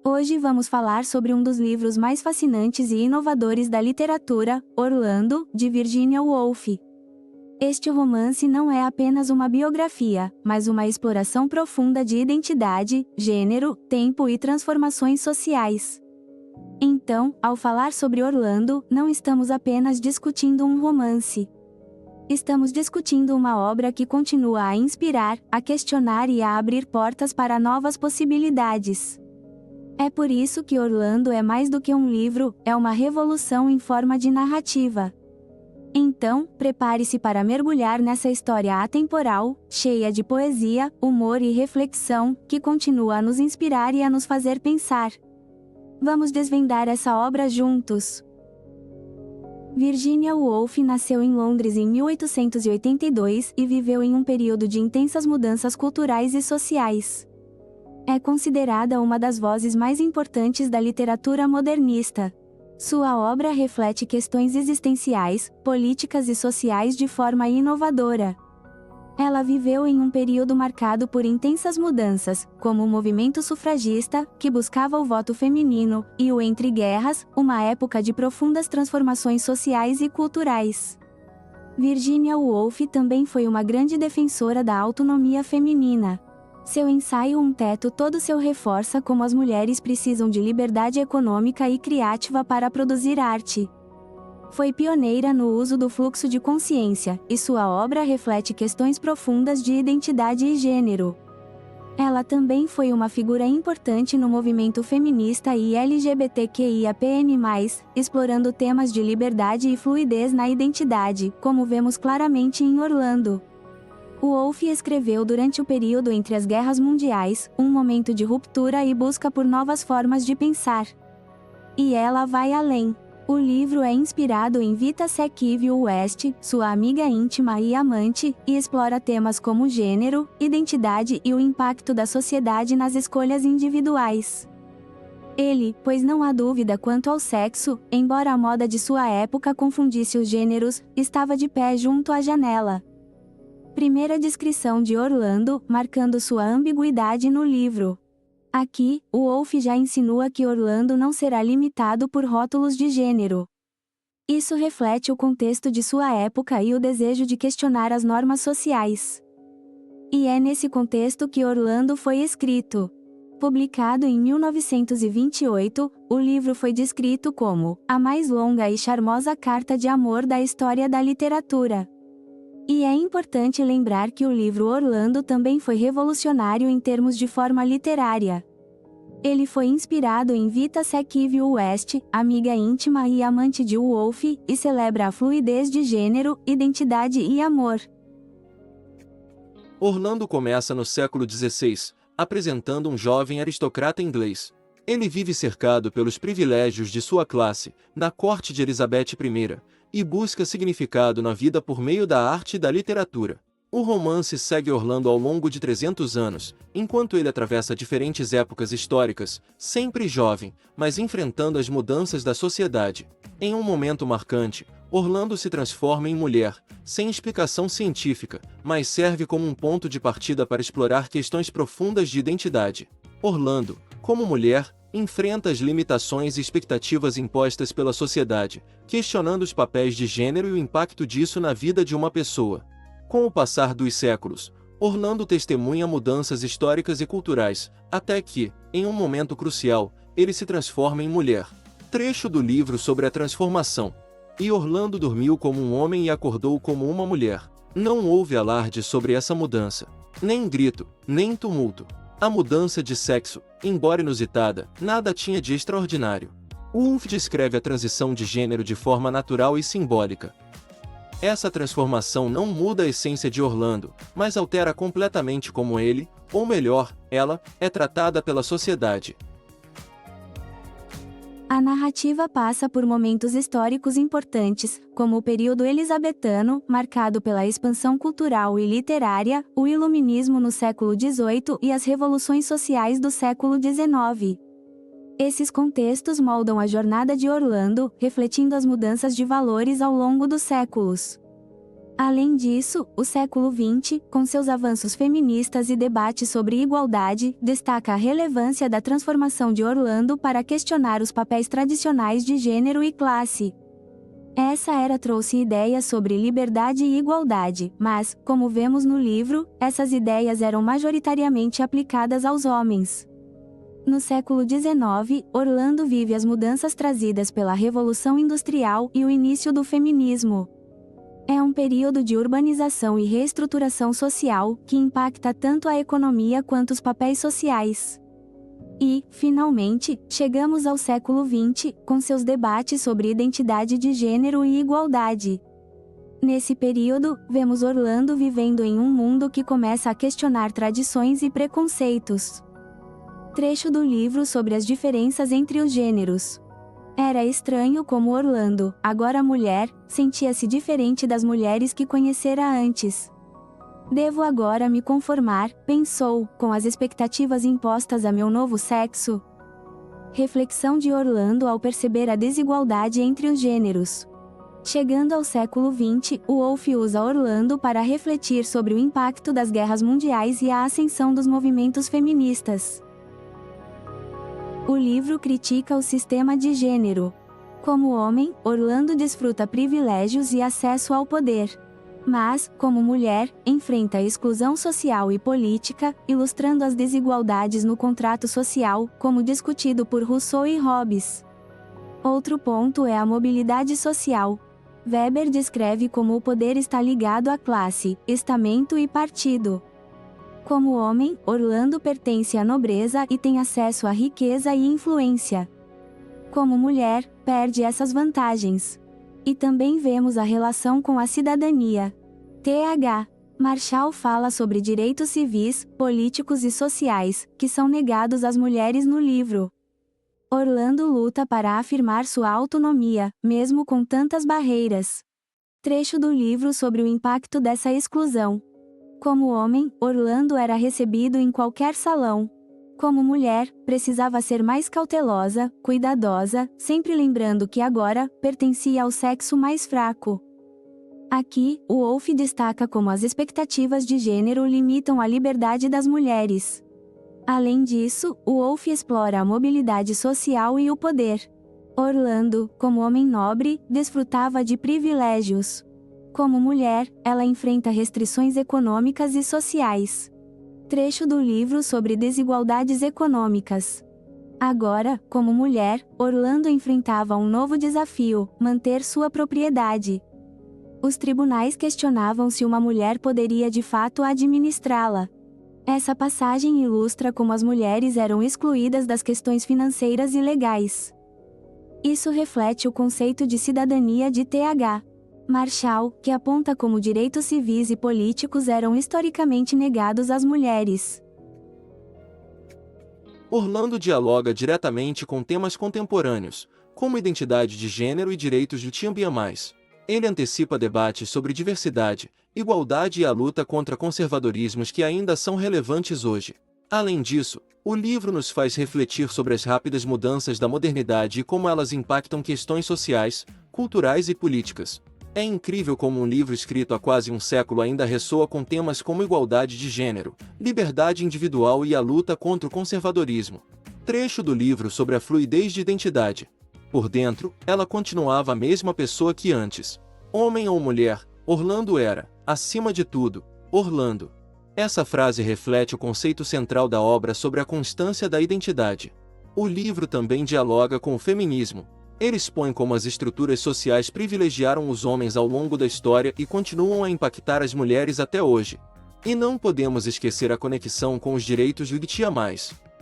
Hoje vamos falar sobre um dos livros mais fascinantes e inovadores da literatura, Orlando, de Virginia Woolf. Este romance não é apenas uma biografia, mas uma exploração profunda de identidade, gênero, tempo e transformações sociais. Então, ao falar sobre Orlando, não estamos apenas discutindo um romance. Estamos discutindo uma obra que continua a inspirar, a questionar e a abrir portas para novas possibilidades. É por isso que Orlando é mais do que um livro, é uma revolução em forma de narrativa. Então, prepare-se para mergulhar nessa história atemporal, cheia de poesia, humor e reflexão, que continua a nos inspirar e a nos fazer pensar. Vamos desvendar essa obra juntos. Virginia Woolf nasceu em Londres em 1882 e viveu em um período de intensas mudanças culturais e sociais. É considerada uma das vozes mais importantes da literatura modernista. Sua obra reflete questões existenciais, políticas e sociais de forma inovadora. Ela viveu em um período marcado por intensas mudanças, como o movimento sufragista, que buscava o voto feminino, e o Entre Guerras, uma época de profundas transformações sociais e culturais. Virginia Woolf também foi uma grande defensora da autonomia feminina. Seu ensaio Um Teto Todo Seu reforça como as mulheres precisam de liberdade econômica e criativa para produzir arte. Foi pioneira no uso do fluxo de consciência, e sua obra reflete questões profundas de identidade e gênero. Ela também foi uma figura importante no movimento feminista e LGBTQIAPN+, explorando temas de liberdade e fluidez na identidade, como vemos claramente em Orlando. Woolf escreveu durante o período entre as guerras mundiais, um momento de ruptura e busca por novas formas de pensar. E ela vai além. O livro é inspirado em Vita Sackville West, sua amiga íntima e amante, e explora temas como gênero, identidade e o impacto da sociedade nas escolhas individuais. Ele, pois não há dúvida quanto ao sexo, embora a moda de sua época confundisse os gêneros, estava de pé junto à janela. Primeira descrição de Orlando, marcando sua ambiguidade no livro. Aqui, Woolf já insinua que Orlando não será limitado por rótulos de gênero. Isso reflete o contexto de sua época e o desejo de questionar as normas sociais. E é nesse contexto que Orlando foi escrito. Publicado em 1928, o livro foi descrito como a mais longa e charmosa carta de amor da história da literatura. E é importante lembrar que o livro Orlando também foi revolucionário em termos de forma literária. Ele foi inspirado em Vita Sackville West, amiga íntima e amante de Woolf, e celebra a fluidez de gênero, identidade e amor. Orlando começa no século XVI, apresentando um jovem aristocrata inglês. Ele vive cercado pelos privilégios de sua classe, na corte de Elizabeth I, e busca significado na vida por meio da arte e da literatura. O romance segue Orlando ao longo de 300 anos, enquanto ele atravessa diferentes épocas históricas, sempre jovem, mas enfrentando as mudanças da sociedade. Em um momento marcante, Orlando se transforma em mulher, sem explicação científica, mas serve como um ponto de partida para explorar questões profundas de identidade. Orlando, como mulher, enfrenta as limitações e expectativas impostas pela sociedade, questionando os papéis de gênero e o impacto disso na vida de uma pessoa. Com o passar dos séculos, Orlando testemunha mudanças históricas e culturais, até que, em um momento crucial, ele se transforma em mulher. Trecho do livro sobre a transformação. E Orlando dormiu como um homem e acordou como uma mulher. Não houve alarde sobre essa mudança. Nem grito, nem tumulto. A mudança de sexo, embora inusitada, nada tinha de extraordinário. Woolf descreve a transição de gênero de forma natural e simbólica. Essa transformação não muda a essência de Orlando, mas altera completamente como ele, ou melhor, ela, é tratada pela sociedade. A narrativa passa por momentos históricos importantes, como o período elizabetano, marcado pela expansão cultural e literária, o iluminismo no século XVIII e as revoluções sociais do século XIX. Esses contextos moldam a jornada de Orlando, refletindo as mudanças de valores ao longo dos séculos. Além disso, o século XX, com seus avanços feministas e debates sobre igualdade, destaca a relevância da transformação de Orlando para questionar os papéis tradicionais de gênero e classe. Essa era trouxe ideias sobre liberdade e igualdade, mas, como vemos no livro, essas ideias eram majoritariamente aplicadas aos homens. No século XIX, Orlando vive as mudanças trazidas pela Revolução Industrial e o início do feminismo. É um período de urbanização e reestruturação social, que impacta tanto a economia quanto os papéis sociais. E, finalmente, chegamos ao século XX, com seus debates sobre identidade de gênero e igualdade. Nesse período, vemos Orlando vivendo em um mundo que começa a questionar tradições e preconceitos. Trecho do livro sobre as diferenças entre os gêneros. Era estranho como Orlando, agora mulher, sentia-se diferente das mulheres que conhecera antes. Devo agora me conformar, pensou, com as expectativas impostas a meu novo sexo? Reflexão de Orlando ao perceber a desigualdade entre os gêneros. Chegando ao século XX, o Woolf usa Orlando para refletir sobre o impacto das guerras mundiais e a ascensão dos movimentos feministas. O livro critica o sistema de gênero. Como homem, Orlando desfruta privilégios e acesso ao poder. Mas, como mulher, enfrenta a exclusão social e política, ilustrando as desigualdades no contrato social, como discutido por Rousseau e Hobbes. Outro ponto é a mobilidade social. Weber descreve como o poder está ligado à classe, estamento e partido. Como homem, Orlando pertence à nobreza e tem acesso à riqueza e influência. Como mulher, perde essas vantagens. E também vemos a relação com a cidadania. Th. Marshall fala sobre direitos civis, políticos e sociais, que são negados às mulheres no livro. Orlando luta para afirmar sua autonomia, mesmo com tantas barreiras. Trecho do livro sobre o impacto dessa exclusão. Como homem, Orlando era recebido em qualquer salão. Como mulher, precisava ser mais cautelosa, cuidadosa, sempre lembrando que agora pertencia ao sexo mais fraco. Aqui, o Woolf destaca como as expectativas de gênero limitam a liberdade das mulheres. Além disso, o Woolf explora a mobilidade social e o poder. Orlando, como homem nobre, desfrutava de privilégios. Como mulher, ela enfrenta restrições econômicas e sociais. Trecho do livro sobre desigualdades econômicas. Agora, como mulher, Orlando enfrentava um novo desafio: manter sua propriedade. Os tribunais questionavam se uma mulher poderia de fato administrá-la. Essa passagem ilustra como as mulheres eram excluídas das questões financeiras e legais. Isso reflete o conceito de cidadania de Th. Marshall, que aponta como direitos civis e políticos eram historicamente negados às mulheres. Orlando dialoga diretamente com temas contemporâneos, como identidade de gênero e direitos LGBTQIA+. Ele antecipa debates sobre diversidade, igualdade e a luta contra conservadorismos que ainda são relevantes hoje. Além disso, o livro nos faz refletir sobre as rápidas mudanças da modernidade e como elas impactam questões sociais, culturais e políticas. É incrível como um livro escrito há quase um século ainda ressoa com temas como igualdade de gênero, liberdade individual e a luta contra o conservadorismo. Trecho do livro sobre a fluidez de identidade. Por dentro, ela continuava a mesma pessoa que antes. Homem ou mulher, Orlando era, acima de tudo, Orlando. Essa frase reflete o conceito central da obra sobre a constância da identidade. O livro também dialoga com o feminismo. Ele expõe como as estruturas sociais privilegiaram os homens ao longo da história e continuam a impactar as mulheres até hoje. E não podemos esquecer a conexão com os direitos LGBTQIA+.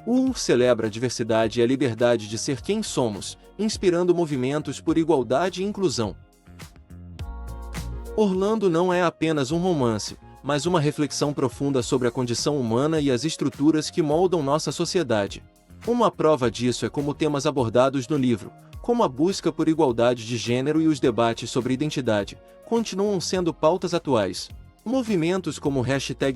O Woolf celebra a diversidade e a liberdade de ser quem somos, inspirando movimentos por igualdade e inclusão. Orlando não é apenas um romance, mas uma reflexão profunda sobre a condição humana e as estruturas que moldam nossa sociedade. Uma prova disso é como temas abordados no livro, como a busca por igualdade de gênero e os debates sobre identidade, continuam sendo pautas atuais. Movimentos como o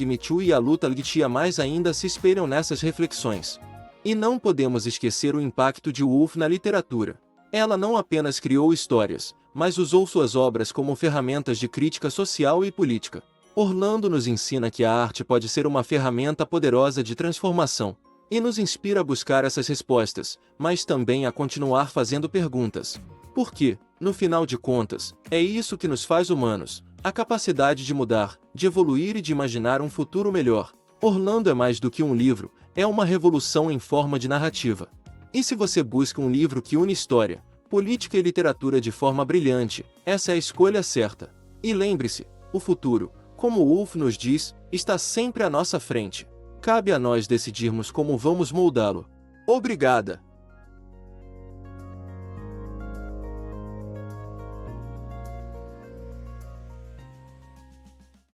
#MeToo e a luta LGBTQIA+, ainda se espelham nessas reflexões. E não podemos esquecer o impacto de Woolf na literatura. Ela não apenas criou histórias, mas usou suas obras como ferramentas de crítica social e política. Orlando nos ensina que a arte pode ser uma ferramenta poderosa de transformação, e nos inspira a buscar essas respostas, mas também a continuar fazendo perguntas. Porque, no final de contas, é isso que nos faz humanos, a capacidade de mudar, de evoluir e de imaginar um futuro melhor. Orlando é mais do que um livro, é uma revolução em forma de narrativa. E se você busca um livro que une história, política e literatura de forma brilhante, essa é a escolha certa. E lembre-se, o futuro, como Woolf nos diz, está sempre à nossa frente. Cabe a nós decidirmos como vamos moldá-lo. Obrigada!